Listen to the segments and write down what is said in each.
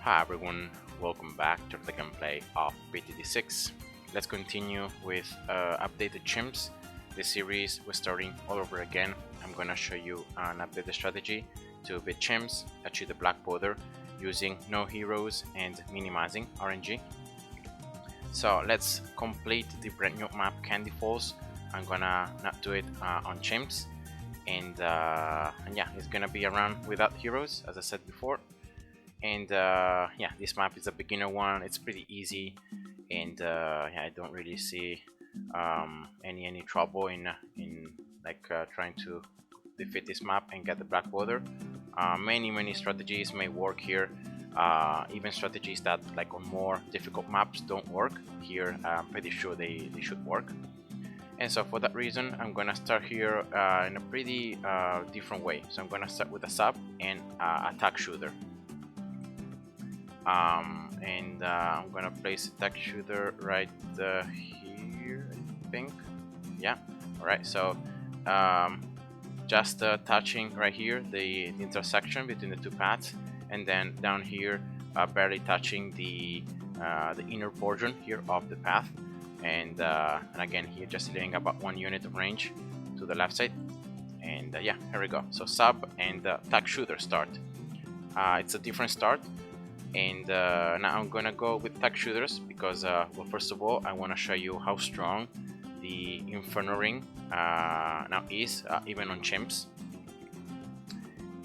Hi everyone, welcome back to the gameplay of BTD6. Let's continue with updated chimps. This series we're starting all over again. I'm gonna show you an updated strategy to beat chimps, achieve the black border using no heroes and minimizing RNG. So let's complete the brand new map Candy Falls. I'm gonna not do it on chimps, and yeah, it's gonna be around without heroes as I said before. And yeah, this map is a beginner one. It's pretty easy, and yeah, I don't really see any trouble in like trying to defeat this map and get the black border. Many strategies may work here. Even strategies that like on more difficult maps don't work here, I'm pretty sure they should work. And so for that reason, I'm gonna start here in a pretty different way. So I'm gonna start with a sub and attack shooter. And I'm gonna place attack shooter right here, I think. Yeah. All right. So just touching right here the intersection between the two paths, and then down here barely touching the inner portion here of the path, and again here just leaving about 1 unit of range to the left side. And yeah, here we go. So sub and attack shooter start. It's a different start. And now I'm gonna go with attack shooters because well, first of all I want to show you how strong the Inferno Ring now is, even on chimps.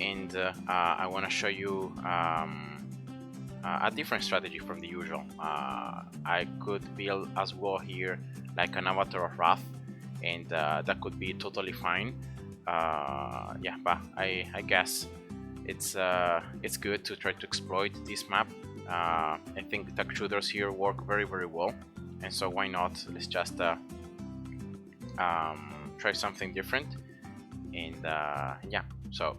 And I want to show you a different strategy from the usual. I could build as well here like an Avatar of Wrath, and that could be totally fine. Yeah, but I guess it's good to try to exploit this map. I think attack shooters here work very well, and so why not? Let's just try something different. And yeah, so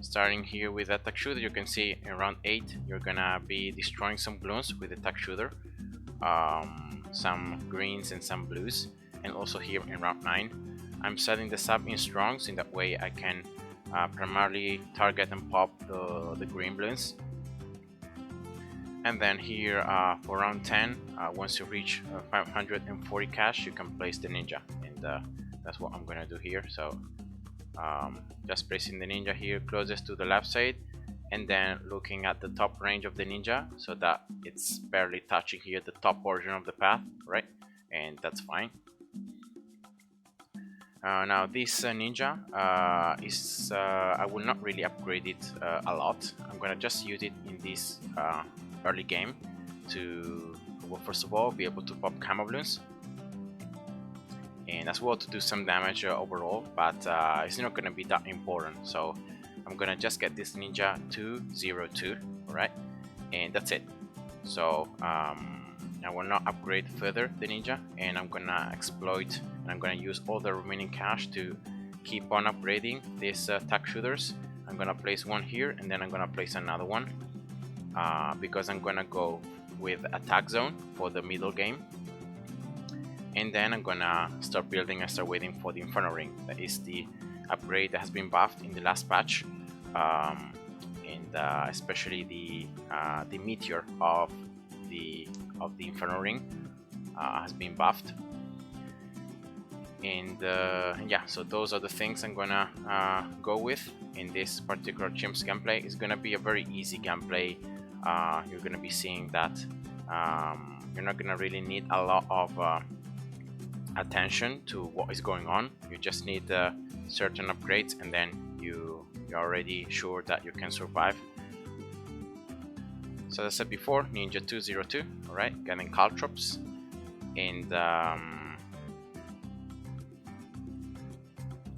starting here with attack shooter, you can see in round 8 you're gonna be destroying some Bloons with attack shooter, some greens and some blues, and also here in round 9 I'm setting the sub in strongs, in that way I can primarily target and pop the green Bloons. And then here for round 10, once you reach 540 cash, you can place the ninja, and that's what I'm gonna do here. So just placing the ninja here closest to the left side, and then looking at the top range of the ninja so that it's barely touching here the top portion of the path, right? And that's fine. Now this ninja is I will not really upgrade it a lot. I'm gonna just use it in this early game to, well, first of all be able to pop camo Bloons, and as well to do some damage overall, but it's not gonna be that important. So I'm gonna just get this ninja to 0-2, alright, and that's it. So I will not upgrade further the ninja, and I'm gonna exploit, and I'm gonna use all the remaining cash to keep on upgrading these attack shooters. I'm gonna place one here, and then I'm gonna place another one because I'm gonna go with attack zone for the middle game, and then I'm gonna start building and start waiting for the Inferno Ring. That is the upgrade that has been buffed in the last patch, and especially the meteor of the Inferno Ring has been buffed. And yeah, so those are the things I'm gonna go with in this particular chimps gameplay. It's gonna be a very easy gameplay. You're gonna be seeing that you're not gonna really need a lot of attention to what is going on. You just need certain upgrades, and then you're already sure that you can survive. So as I said before, ninja 202, alright, getting caltrops, and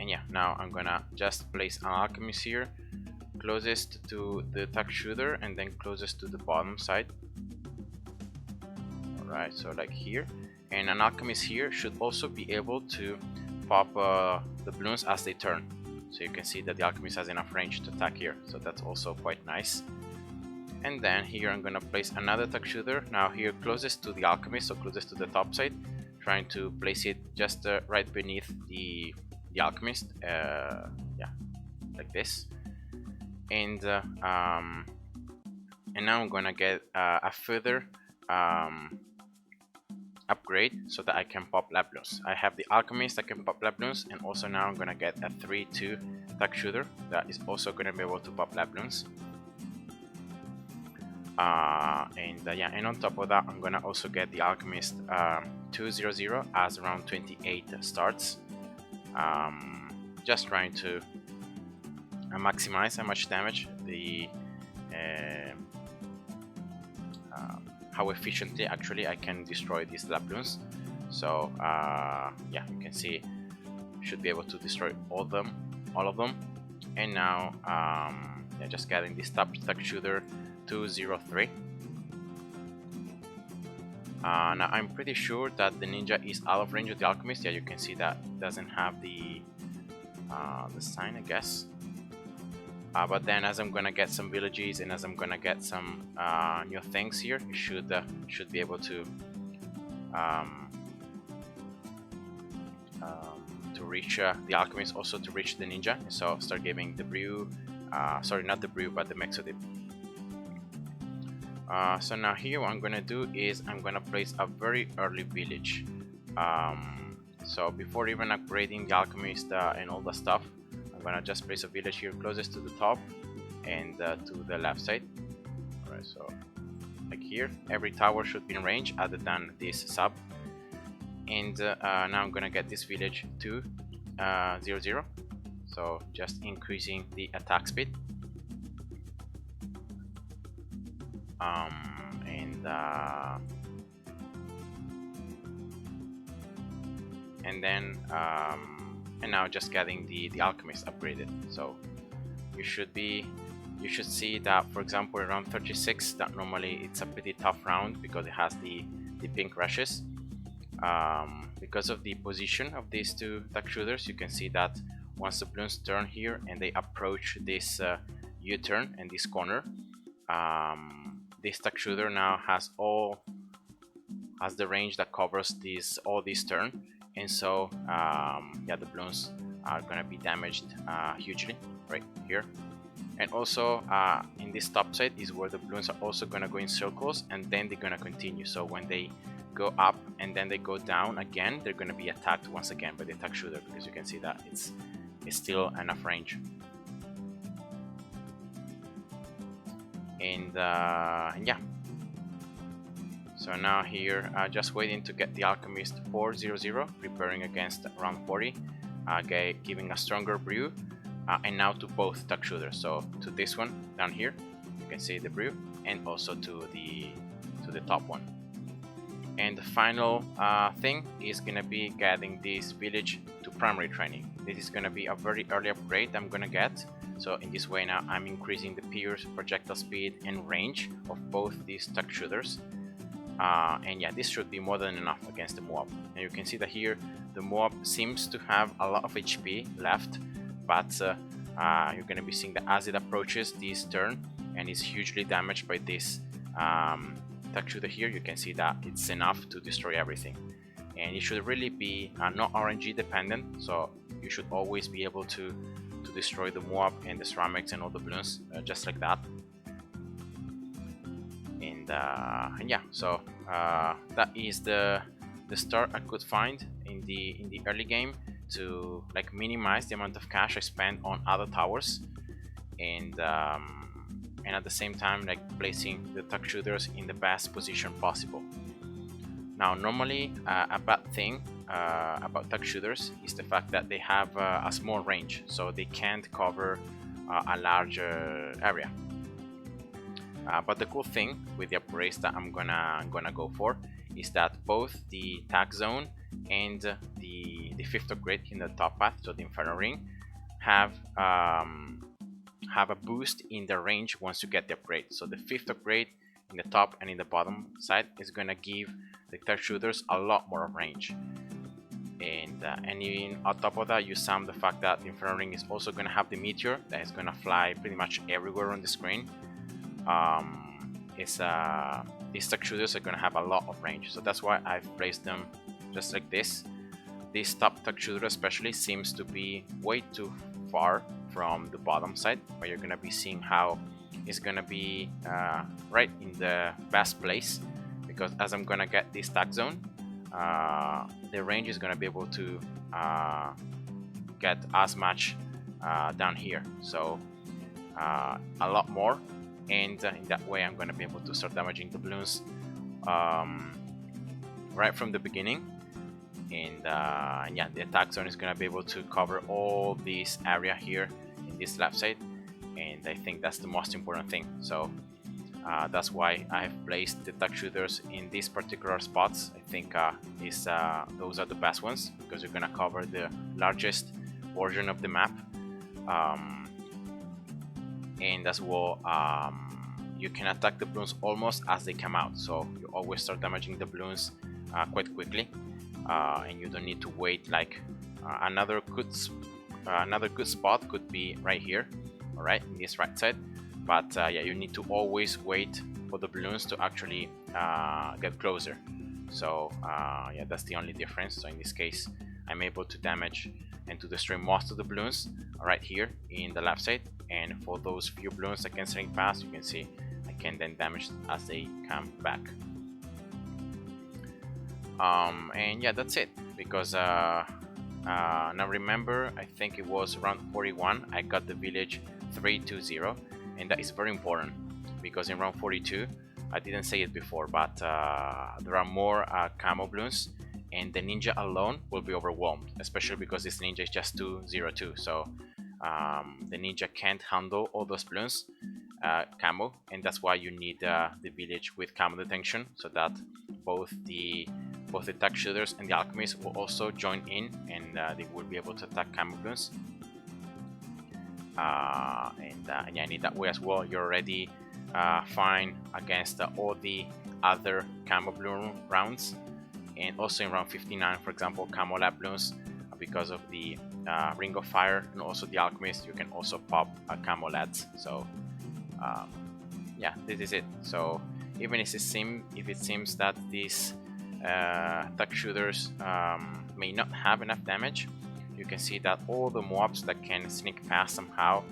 yeah, now I'm gonna just place an alchemist here closest to the attack shooter, and then closest to the bottom side. Alright, so like here, and an alchemist here should also be able to pop the Bloons as they turn. So you can see that the alchemist has enough range to attack here, so that's also quite nice. And then here I'm gonna place another attack shooter, now here closest to the alchemist, so closest to the top side, trying to place it just right beneath the alchemist, yeah, like this. And And now I'm gonna get a further upgrade so that I can pop lab Bloons. I have the alchemist that can pop lab Bloons, and also now I'm gonna get a 3-2 tack shooter that is also gonna be able to pop lab Bloons. Yeah, and on top of that, I'm gonna also get the alchemist 200 as around 28 starts. Just trying to maximize how much damage how efficiently actually I can destroy these lab Bloons. So yeah, you can see should be able to destroy all of them. And now yeah, just getting this tack shooter 203. Now I'm pretty sure that the ninja is out of range of the alchemist. Yeah, you can see that it doesn't have the sign, I guess. But then as I'm gonna get some villages and as I'm gonna get some new things here, you should be able to reach the alchemist, also to reach the ninja. So start giving the brew, sorry, not the brew, but the mexodip. So now here what I'm gonna do is I'm gonna place a very early village. So before even upgrading the alchemist and all the stuff, I'm gonna just place a village here closest to the top and to the left side. Alright, so like here, every tower should be in range other than this sub. And now I'm gonna get this village to 0-0. So just increasing the attack speed. And now just getting the alchemist upgraded. So you should see that, for example, around 36, that normally it's a pretty tough round because it has the pink rushes. Because of the position of these two tack shooters, you can see that once the Bloons turn here and they approach this U-turn and this corner, this tack shooter now has the range that covers all this turn, and so yeah, the Bloons are gonna be damaged hugely right here. And also in this top side is where the Bloons are also gonna go in circles, and then they're gonna continue. So when they go up and then they go down again, they're gonna be attacked once again by the tack shooter, because you can see that it's still enough range. And yeah, so now here just waiting to get the alchemist 400, preparing against around 40, giving a stronger brew, and now to both tack shooters. So to this one down here, you can see the brew, and also to the top one. And the final thing is gonna be getting this village to primary training. This is gonna be a very early upgrade I'm gonna get. So in this way now I'm increasing the pierce, projectile speed, and range of both these tack shooters. And yeah, this should be more than enough against the Moab. And you can see that here the Moab seems to have a lot of HP left, but you're gonna be seeing that as it approaches this turn and is hugely damaged by this tack shooter here, you can see that it's enough to destroy everything. And it should really be not RNG dependent, so you should always be able to destroy the Moab and the ceramics and all the Bloons just like that. And yeah, so that is the start I could find in the early game to like minimize the amount of cash I spend on other towers, and at the same time like placing the tack shooters in the best position possible. Now normally a bad thing about tack shooters is the fact that they have a small range, so they can't cover a larger area. But the cool thing with the upgrades that I'm gonna go for is that both the tack zone and the 5th upgrade in the top path, so the Inferno Ring, have a boost in the range once you get the upgrade. So the 5th upgrade in the top and in the bottom side is gonna give the tack shooters a lot more range. And even on top of that, you sum the fact that the Inferno Ring is also gonna have the meteor that is gonna fly pretty much everywhere on the screen. These tack shooters are gonna have a lot of range, so that's why I've placed them just like this. This top tack shooter especially seems to be way too far from the bottom side, where you're gonna be seeing how is gonna be right in the best place, because as I'm gonna get this tag zone, the range is gonna be able to get as much down here, so a lot more, and in that way I'm gonna be able to start damaging the balloons right from the beginning. And yeah, the attack zone is gonna be able to cover all this area here in this left side, and I think that's the most important thing. So that's why I have placed the tuck shooters in these particular spots. I think those are the best ones, because you're gonna cover the largest portion of the map, and as well you can attack the balloons almost as they come out, so you always start damaging the balloons quite quickly, and you don't need to wait. Like another good spot could be right here, all right, in this right side, but yeah, you need to always wait for the balloons to actually get closer. So yeah, that's the only difference. So in this case, I'm able to damage and to destroy most of the balloons right here in the left side, and for those few balloons that can sneak past, you can see I can then damage as they come back. And yeah, that's it, because now remember, I think it was around 41 I got the village 320, and that is very important, because in round 42, I didn't say it before, but there are more camo balloons, and the ninja alone will be overwhelmed, especially because this ninja is just 202, so the ninja can't handle all those balloons camo, and that's why you need the village with camo detection, so that both the attack shooters and the alchemists will also join in, and they will be able to attack camo balloons. And yeah, in that way as well, you're already fine against all the other camo balloon rounds, and also in round 59, for example, camo lab balloons, because of the ring of fire and also the alchemist, you can also pop camo lads. So yeah, this is it. So even if it seems that these tuck shooters may not have enough damage, you can see that all the mobs that can sneak past somehow,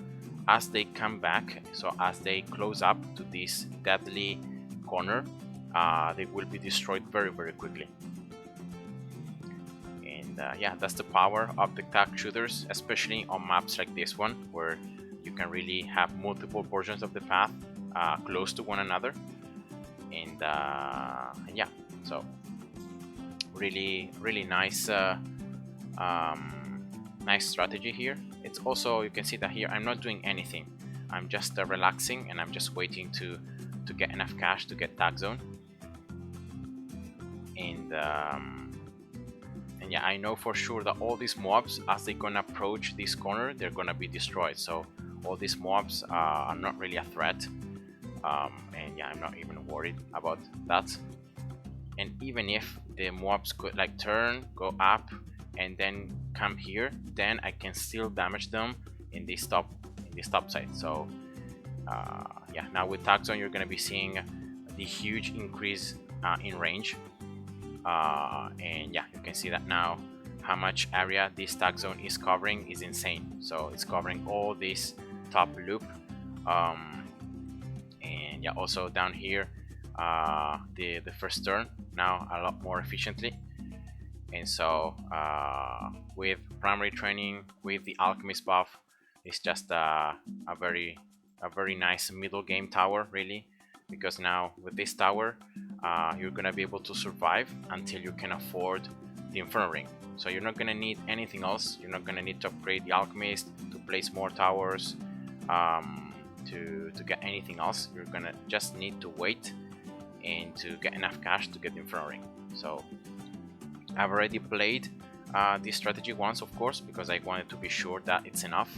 as they come back, so as they close up to this deadly corner, they will be destroyed very, very quickly. And yeah, that's the power of the tuck shooters, especially on maps like this one, where you can really have multiple portions of the path close to one another. And yeah, so really nice nice strategy here. It's also, you can see that here I'm not doing anything, I'm just relaxing, and I'm just waiting to get enough cash to get tag zone. And yeah, I know for sure that all these mobs, as they're gonna approach this corner, they're gonna be destroyed, so all these mobs are not really a threat. And yeah, I'm not even worried about that. And even if the mobs could like turn, go up, and then come here, then I can still damage them in this top side. So yeah, now with tag zone, you're gonna be seeing the huge increase in range, and yeah, you can see that now how much area this tag zone is covering is insane. So it's covering all this top loop, and yeah, also down here the first turn now a lot more efficiently. And so with primary training, with the alchemist buff, it's just a very nice middle game tower, really, because now with this tower you're gonna be able to survive until you can afford the Inferno Ring. So you're not gonna need anything else. You're not gonna need to upgrade the alchemist, to place more towers, to get anything else. You're gonna just need to wait and to get enough cash to get the Inferno Ring. So I've already played this strategy once, of course, because I wanted to be sure that it's enough.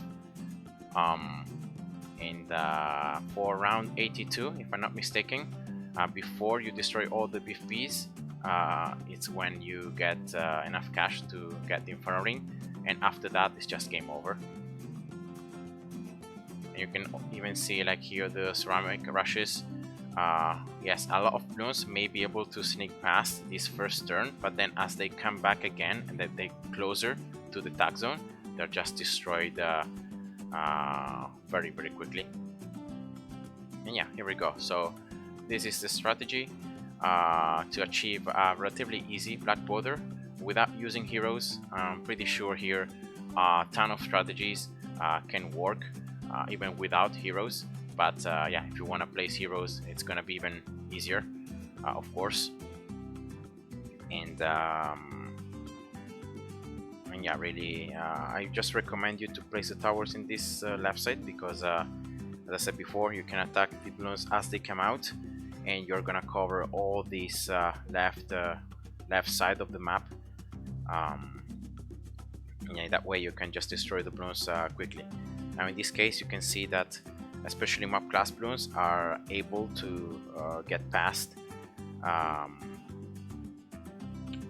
And for round 82, if I'm not mistaken, before you destroy all the BFBs, it's when you get enough cash to get the Inferno Ring, and after that it's just game over. And you can even see like here the ceramic rushes. Yes, a lot of balloons may be able to sneak past this first turn, but then as they come back again and that they closer to the tag zone, they're just destroyed very quickly. And yeah, here we go. So this is the strategy to achieve a relatively easy black border without using heroes. I'm pretty sure here a ton of strategies can work even without heroes. But yeah, if you want to place heroes, it's gonna be even easier, of course. And yeah, really, I just recommend you to place the towers in this left side because as I said before, you can attack the balloons as they come out, and you're gonna cover all this left side of the map. Um, yeah, that way you can just destroy the balloons quickly. Now in this case, you can see that especially map class balloons are able to get past, um,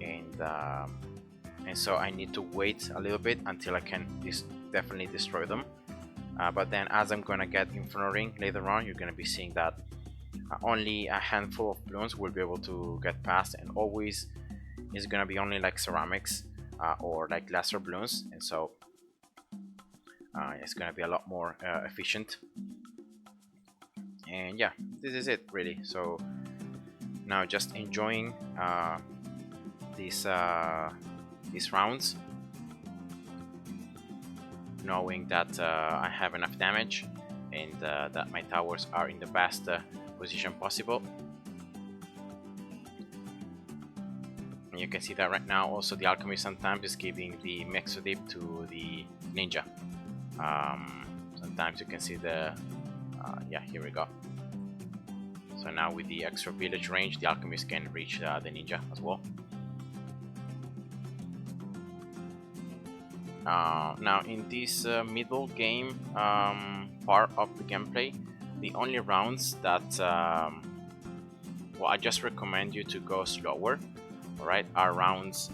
and so I need to wait a little bit until I can definitely destroy them. But then as I'm gonna get Inferno Ring later on, you're gonna be seeing that only a handful of balloons will be able to get past, and always is gonna be only like ceramics or like laser balloons, and so it's gonna be a lot more efficient. And yeah, this is it really. So now just enjoying these rounds, knowing that I have enough damage and that my towers are in the best position possible. And you can see that right now also the alchemist sometimes is giving the Mexodip to the ninja. Sometimes you can see the yeah, here we go. So now with the extra village range, the alchemist can reach the ninja as well. Now in this middle game part of the gameplay, the only rounds that well, I just recommend you to go slower, alright, are rounds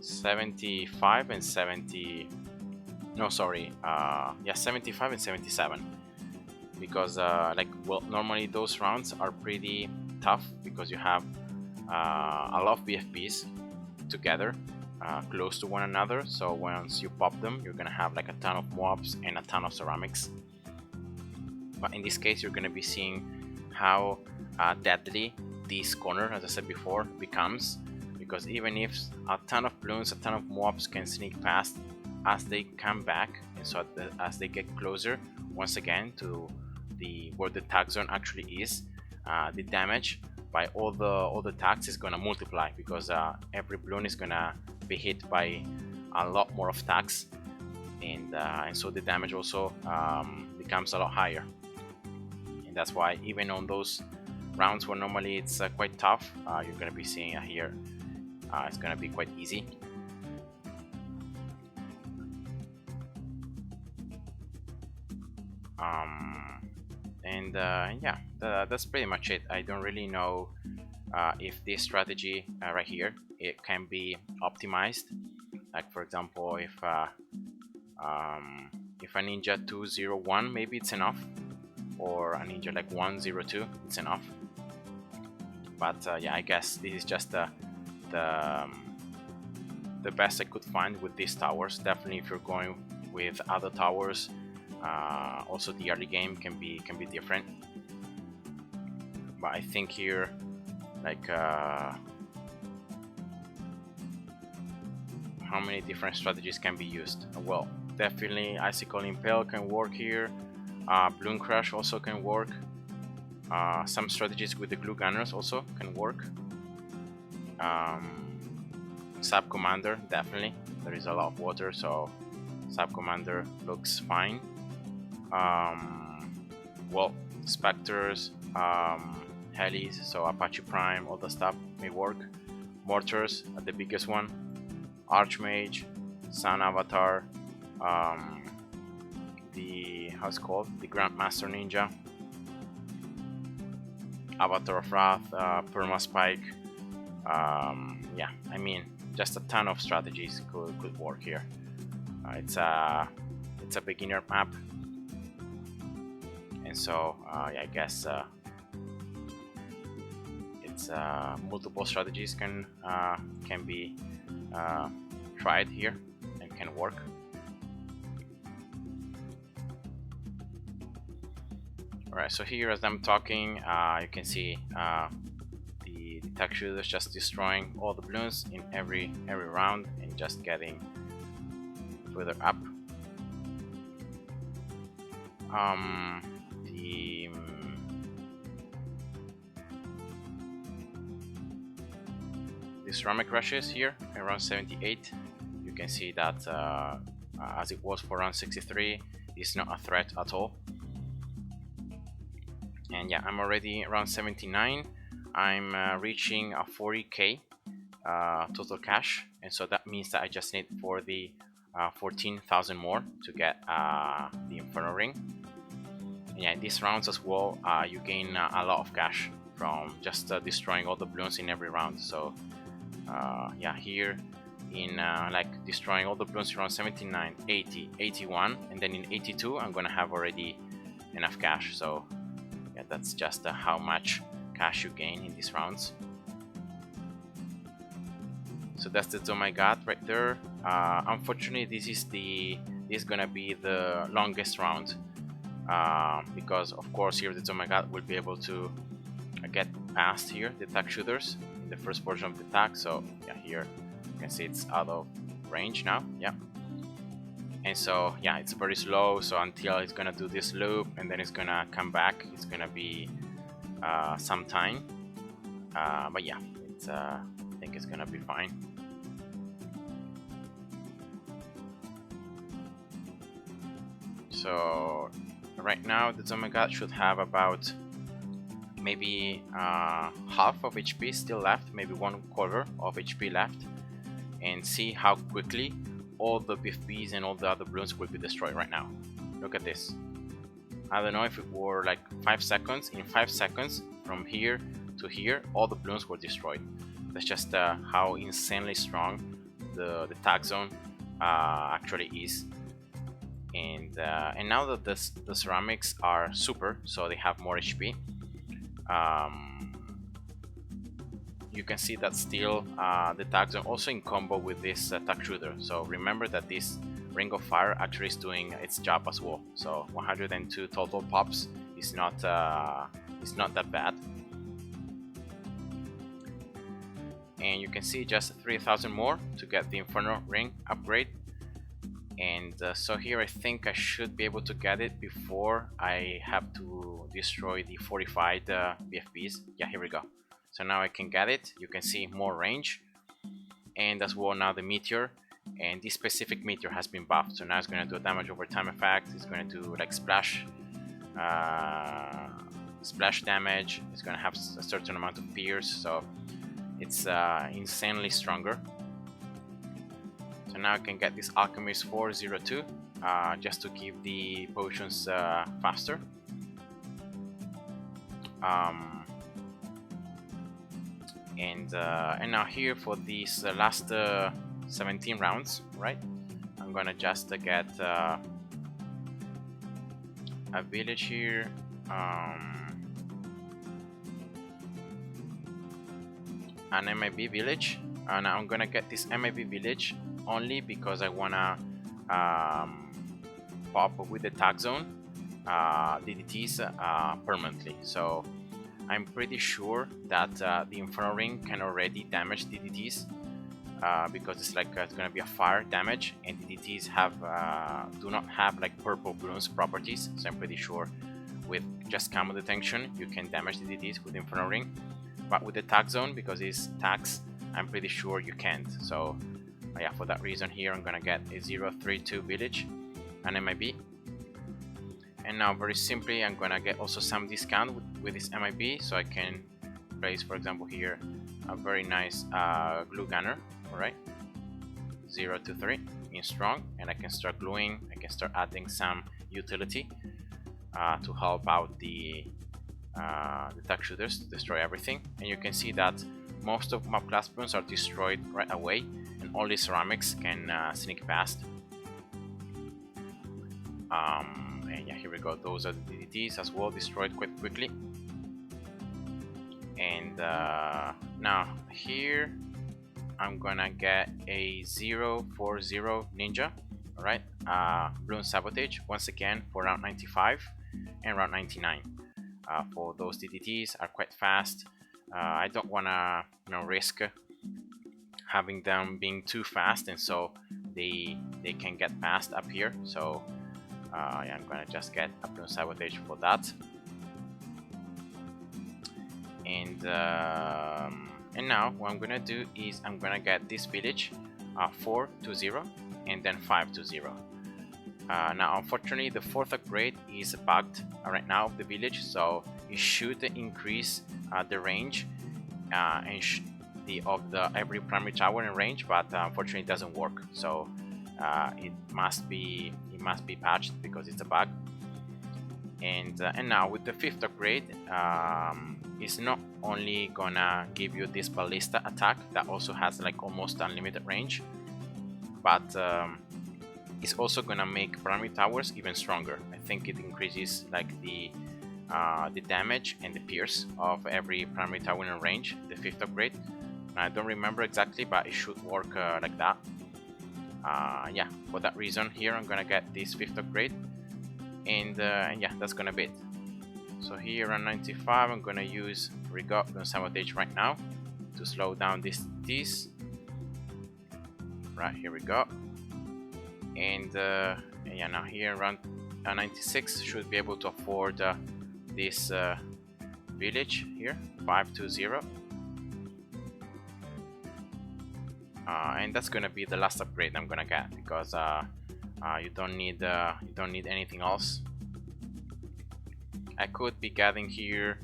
75 and 70, no sorry, yeah, 75 and 77, because like, well, normally those rounds are pretty tough because you have a lot of BFBs together, close to one another, so once you pop them, you're gonna have like a ton of mobs and a ton of ceramics. But in this case, you're gonna be seeing how deadly this corner, as I said before, becomes, because even if a ton of balloons, a ton of mobs can sneak past, as they come back, and so as they get closer once again to where the tag zone actually is, the damage by all the tags is gonna multiply, because every balloon is gonna be hit by a lot more of tags, and so the damage also becomes a lot higher. And that's why even on those rounds where normally it's quite tough, you're gonna be seeing here it's gonna be quite easy. And yeah, that's pretty much it. I don't really know if this strategy right here, it can be optimized. Like for example, if a ninja 201 maybe it's enough, or a ninja like 102 it's enough. But yeah, I guess this is just the best I could find with these towers. Definitely, if you're going with other towers, also the early game can be different. But I think here, like how many different strategies can be used? Well, definitely Icicle Impale can work here. Bloon Crush also can work. Some strategies with the Glue Gunners also can work. Sub Commander, definitely. There is a lot of water, so Sub Commander looks fine. Well, Spectres, Helis, so Apache Prime, all the stuff may work. Mortars, the biggest one. Archmage, Sun Avatar, how's it called? The Grandmaster Ninja, Avatar of Wrath, Perma Spike. Yeah, I mean, just a ton of strategies could work here. It's a beginner map, and so yeah, I guess it's multiple strategies can be tried here and can work. Alright, so here as I'm talking, you can see the tech shooters just destroying all the balloons in every round and just getting further up. The ceramic rushes here around 78. You can see that as it was for round 63, it's not a threat at all. And yeah, I'm already around 79. I'm reaching a 40k total cash, and so that means that I just need for the 14,000 more to get the Inferno Ring. And yeah, in these rounds as well, you gain a lot of cash from just destroying all the balloons in every round. So yeah, here in like destroying all the balloons around 79, 80, 81, and then in 82 I'm gonna have already enough cash. So yeah, that's just how much cash you gain in these rounds. So that's the zone I got right there. Unfortunately, this is gonna be the longest round because of course here the zone I got will be able to get past here the tag shooters in the first portion of the tag. So yeah, here you can see it's out of range now. Yeah, and so yeah, it's very slow. So until it's gonna do this loop and then it's gonna come back, it's gonna be some time. But yeah, it's I think it's gonna be fine. So right now the zombie god should have about maybe half of HP still left, maybe 1/4 of HP left, and see how quickly all the BFBs and all the other balloons will be destroyed right now. Look at this. I don't know if it were like 5 seconds. In 5 seconds from here to here, all the balloons were destroyed. That's just how insanely strong the tag zone actually is. And now that the ceramics are super, so they have more HP, you can see that still the tags are also in combo with this tag shooter. So remember that this Ring of Fire actually is doing its job as well. So 102 total pops is not that bad. And you can see just 3,000 more to get the Inferno Ring upgrade. And so here I think I should be able to get it before I have to destroy the fortified BFBs. Yeah, here we go. So now I can get it. You can see more range, and as well now the meteor, and this specific meteor has been buffed. So now it's going to do a damage over time effect. It's going to do like splash damage. It's going to have a certain amount of pierce, so it's insanely stronger. So now I can get this Alchemist 402 just to give the potions faster. And now here for these last 17 rounds, right? I'm gonna just get a village here. An MIB village, and I'm gonna get this MIB village only because I wanna pop with the tag zone DDTs permanently. So I'm pretty sure that the Inferno Ring can already damage DDTs because it's like it's gonna be a fire damage, and DDTs have do not have like purple balloons properties. So I'm pretty sure with just camo detection you can damage DDTs with Inferno Ring, but with the tag zone, because it's tags, I'm pretty sure you can't. So yeah, for that reason here I'm gonna get a 032 village and MIB. And now very simply I'm gonna get also some discount with this MIB, so I can place, for example, here a very nice glue gunner. Alright, 023 in strong, and I can start gluing. I can start adding some utility to help out the tag shooters to destroy everything. And you can see that most of mob class balloons are destroyed right away, and only ceramics can sneak past. And yeah, here we go. Those are the DDTs as well, destroyed quite quickly. And now here I'm gonna get a 040 ninja. Alright, Bloons sabotage once again for round 95 and round 99. for those DDTs are quite fast. I don't want to risk having them being too fast, and so they can get past up here. So yeah, I'm gonna just get a Bloon Sabotage for that. And now what I'm gonna do is I'm gonna get this village 4-0 and then 5-0. Now unfortunately the 4th upgrade is bugged right now of the village, so it should increase the range and of the every primary tower in range, but unfortunately it doesn't work. So it must be patched because it's a bug. And now with the 5th upgrade, it's not only gonna give you this ballista attack that also has like almost unlimited range, but it's also gonna make primary towers even stronger. I think it increases like the damage and the pierce of every primary tower in range, the 5th upgrade. I don't remember exactly, but it should work like that. Yeah, for that reason here I'm gonna get this 5th upgrade, and yeah, that's gonna be it. So here on 95 I'm gonna use Bloon Sabotage right now to slow down this. Right, here we go. And yeah, now here around 96 should be able to afford this village here, 5-0. And that's gonna be the last upgrade I'm gonna get, because you don't need anything else. I could be getting here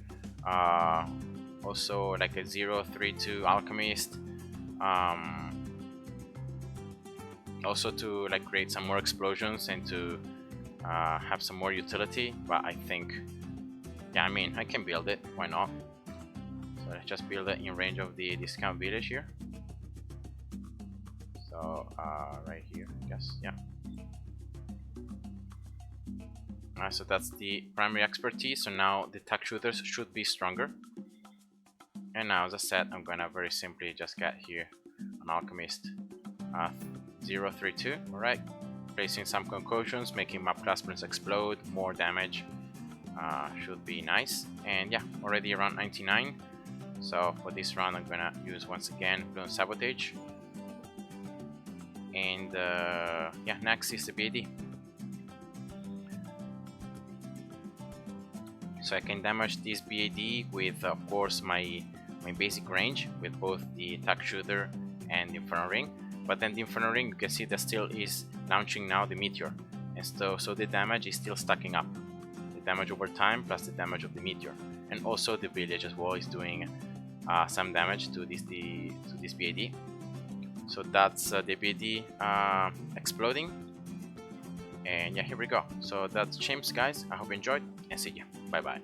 also like a 0-3-2 alchemist, also to like create some more explosions and to have some more utility. But I think, yeah, I mean, I can build it, why not? So let's just build it in range of the discount village here. So right here, I guess, yeah. So that's the primary expertise. So now the tack shooters should be stronger. And now, as I said, I'm gonna very simply just get here an alchemist 0-3-2. All right, placing some concussions, making map clusters explode, more damage. Should be nice. And yeah, already around 99. So for this round, I'm gonna use once again Bloon Sabotage. And yeah, next is the BAD. So I can damage this BAD with, of course, my basic range with both the attack shooter and the Inferno Ring. But then the Inferno Ring, you can see that still is launching now the meteor, and so the damage is still stacking up. The damage over time plus the damage of the meteor, and also the village as well is doing some damage to this BAD. So that's the BAD exploding. And yeah, here we go. So that's Chimps, guys. I hope you enjoyed, and see you. Bye bye.